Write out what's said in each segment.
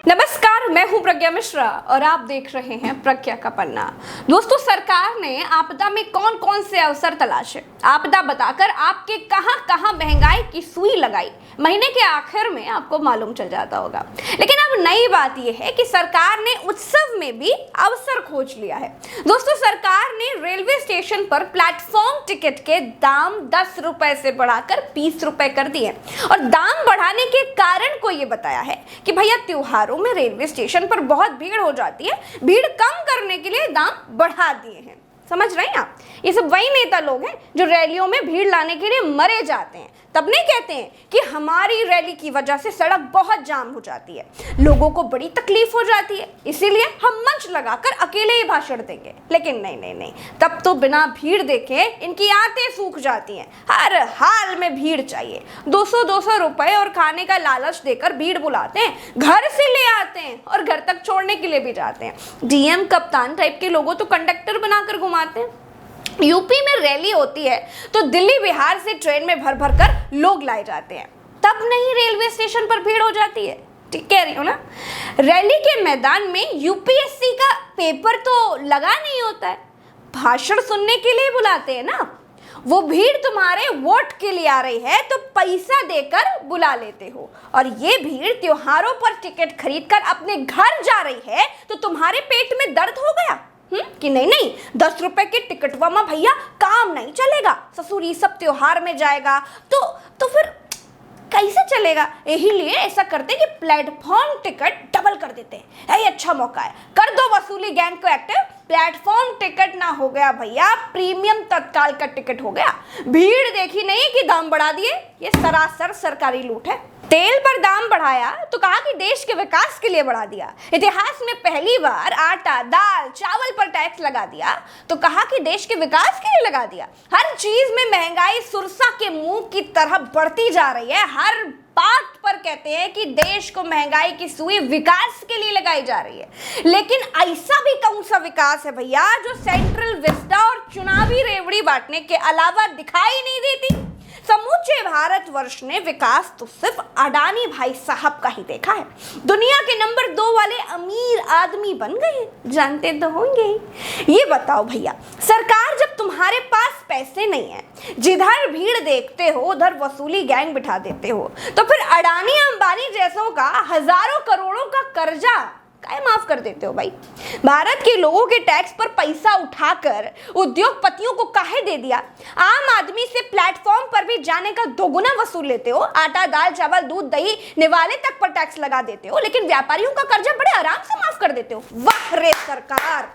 नमस्कार, मैं हूं प्रज्ञा मिश्रा और आप देख रहे हैं प्रज्ञा का पन्ना। दोस्तों, सरकार ने आपदा में कौन कौन से अवसर तलाशे, आपदा बताकर आपके कहां कहां महंगाई की सुई लगाई, महीने के आखिर में आपको मालूम चल जाता होगा। लेकिन अब नई बात यह है कि सरकार ने उत्सव में भी अवसर खोज लिया है। दोस्तों, सरकार ने रेलवे स्टेशन पर प्लेटफॉर्म टिकट के दाम 10 रुपए से बढ़ाकर 20 रुपए कर दिए और दाम बढ़ाने के कारण को यह बताया है कि भैया त्योहारों में रेलवे स्टेशन पर बहुत भीड़ हो जाती है, भीड़ कम करने के लिए दाम बढ़ा दिए हैं। समझ रहे हैं आप? ये सब वही नेता लोग हैं जो रैलियों में भीड़ लाने के लिए मरे जाते हैं, तब नहीं कहते हैं कि हमारी रैली की वजह से सड़क बहुत जाम हो जाती है, लोगों को बड़ी तकलीफ हो जाती है, इसीलिए हम मंच लगाकर अकेले ही भाषण देंगे। लेकिन नहीं, तब तो बिना भीड़ देखे इनकी आंतें सूख जाती हैं। हर हाल में भीड़ चाहिए। 200 रुपए और खाने का लालच देकर भीड़ बुलाते हैं, घर से ले आते हैं और घर तक छोड़ने के लिए भी जाते हैं। डीएम कप्तान टाइप के लोगों तो कंडक्टर बनाकर घुमाते हैं। यूपी में रैली होती है तो दिल्ली बिहार से ट्रेन में भर भर कर लोग लाए जाते हैं, तब नहीं रेलवे स्टेशन पर भीड़ हो जाती है। ठीक कह रही हो ना? रैली के मैदान में यूपीएससी का पेपर तो लगा नहीं होता है, भाषण सुनने के लिए बुलाते हैं ना। वो भीड़ तुम्हारे वोट के लिए आ रही है तो पैसा देकर बुला लेते हो, और ये भीड़ त्योहारों पर टिकट खरीदकर अपने घर जा रही है तो तुम्हारे पेट में दर्द हो गया कि नहीं 10 रुपए के टिकटवा में भैया काम नहीं चलेगा, ससुर ये सब त्योहार में जाएगा तो फिर कैसे चलेगा। यही लिए ऐसा करते कि प्लेटफॉर्म टिकट डबल कर देते हैं। ये अच्छा मौका है, कर दो वसूली गैंग को एक्टिव। प्लेटफॉर्म टिकट ना हो गया भैया, प्रीमियम तत्काल का टिकट हो गया। भीड़ देखी नहीं कि दाम बढ़ा दिए, ये सरासर सरकारी लूट है। तेल पर दाम बढ़ाया तो कहा कि देश के विकास के लिए बढ़ा दिया। इतिहास में पहली बार आटा, दाल, चावल पर टैक्स लगा दिया तो कहा कि देश के विकास के लिए लगा दिया। हर चीज में महंगाई सुरसा के मुंह की तरह बढ़ती जा रही है। हर बात पर कहते हैं कि देश को महंगाई की सुई विकास के लिए लगाई जा रही है। लेकिन ऐसा भी कौन सा विकास है भैया जो सेंट्रल विस्टा और चुनावी रेवड़ी बांटने के अलावा दिखाई नहीं देती। समूचे भारतवर्ष ने विकास तो सिर्फ अडानी भाई साहब का ही देखा है। दुनिया के नंबर 2 वाले अमीर आदमी बन गए, जानते तो होंगे ही। ये बताओ भैया, सरकार जब तुम्हारे पास पैसे नहीं है, जिधर भीड़ देखते हो उधर वसूली गैंग बिठा देते हो, तो फिर अडानी अंबानी जैसों का हजारों करोड़ों का कर्जा काहे माफ कर देते हो भाई। भारत के लोगों के टैक्स पर पैसा उठाकर उद्योगपतियों को काहे दे दिया। आम आदमी से प्लेटफॉर्म पर भी जाने का दोगुना वसूल लेते हो। आटा, दाल, चावल, दूध, दही, निवाले तक पर टैक्स लगा देते हो, लेकिन व्यापारियों का कर्जा बड़े आराम से माफ कर देते हो। वाह रे सरकार,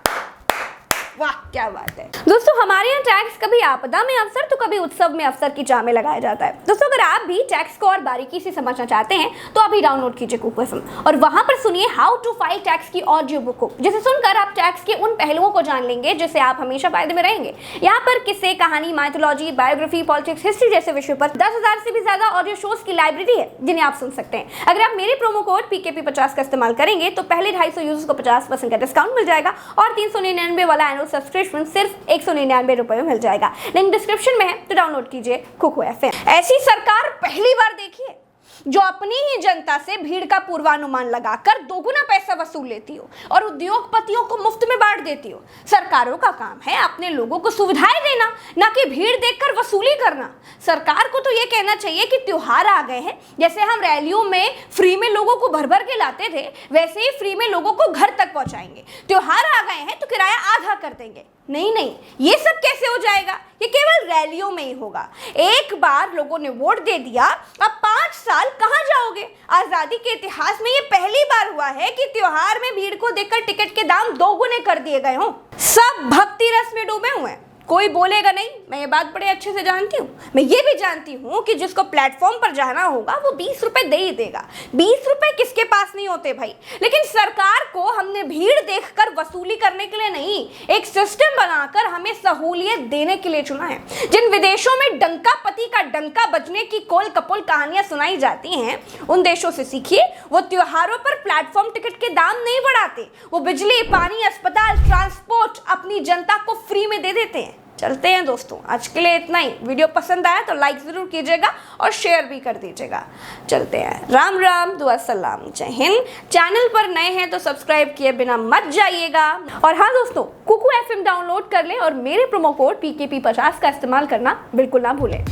वाह क्या बात है। दोस्तों, हमारे यहाँ टैक्स कभी आपदा में अवसर तो कभी उत्सव में अवसर की चाह में लगाया जाता है। दोस्तों, अगर आप भी टैक्स को और बारीकी से समझना चाहते हैं तो अभी डाउनलोड कीजिए कुकू एफएम और वहां पर सुनिए हाउ टू फाइल टैक्स की ऑडियो बुक को, जिसे सुनकर आप टैक्स के उन पहलुओं को जान लेंगे जिससे आप हमेशा फायदे में रहेंगे। यहाँ पर किस्से, कहानी, माइथोलॉजी, बायोग्राफी, पॉलिटिक्स, हिस्ट्री जैसे विषय पर 10,000 से भी ज्यादा ऑडियो शोज की लाइब्रेरी है जिन्हें आप सुन सकते हैं। अगर आप मेरे प्रोमो कोड PKP50 का इस्तेमाल करेंगे तो पहले 250 यूजर्स को 50% का डिस्काउंट मिल जाएगा और 399 वाला एनुअल सब्सक्रिप्शन सिर्फ 199 रुपए में मिल जाएगा। लिंक डिस्क्रिप्शन में है, तो डाउनलोड कीजिए कुकू एफएम। ऐसी सरकार पहली बार देखी है जो अपनी ही जनता से भीड़ का पूर्वानुमान लगाकर दोगुना पैसा वसूल लेती हो और उद्योगपतियों को मुफ्त में बांट देती हो। सरकारों का काम है अपने लोगों को सुविधाएं देना, ना कि भीड़ देखकर वसूली करना। सरकार को तो ये कहना चाहिए कि त्योहार आ गए हैं, जैसे हम रैलियों में फ्री में लोगों को भर भर के लाते थे वैसे ही फ्री में लोगों को घर तक पहुंचाएंगे। त्योहार आ गए हैं तो किराया आधा कर देंगे। नहीं, ये सब कैसे हो जाएगा? ये केवल रैलियों में ही होगा। एक बार लोगों ने वोट दे दिया, अब 5 साल कहां जाओगे? आजादी के इतिहास में ये पहली बार हुआ है कि त्योहार में भीड़ को देखकर टिकट के दाम दोगुने कर दिए गए हों। सब भक्ति रस में डूबे हुए हैं, कोई बोलेगा नहीं। मैं ये बात बड़े अच्छे से जानती हूँ। मैं ये भी जानती हूँ कि जिसको प्लेटफॉर्म पर जाना होगा वो 20 रुपए दे ही देगा। 20 रुपए किसके पास नहीं होते भाई। लेकिन सरकार को हमने भीड़ देखकर वसूली करने के लिए नहीं, एक सिस्टम बनाकर हमें सहूलियत देने के लिए चुना है। जिन विदेशों में डंका पति का डंका बजने की कोल कपोल कहानियां सुनाई जाती हैं, उन देशों से सीखिए। वो त्योहारों पर प्लेटफॉर्म टिकट के दाम नहीं बढ़ाते, वो बिजली, पानी, अस्पताल, ट्रांसपोर्ट अपनी जनता को फ्री में दे देते हैं। चलते हैं दोस्तों, आज के लिए इतना ही। वीडियो पसंद आया तो लाइक जरूर कीजिएगा और शेयर भी कर दीजिएगा। चलते हैं, राम राम, दुआ सलाम, जय हिंद। चैनल पर नए हैं तो सब्सक्राइब किए बिना मत जाइएगा। और हाँ दोस्तों, कुकू FM डाउनलोड कर लें और मेरे प्रोमो कोड PKP50 का इस्तेमाल करना बिल्कुल ना भूलें।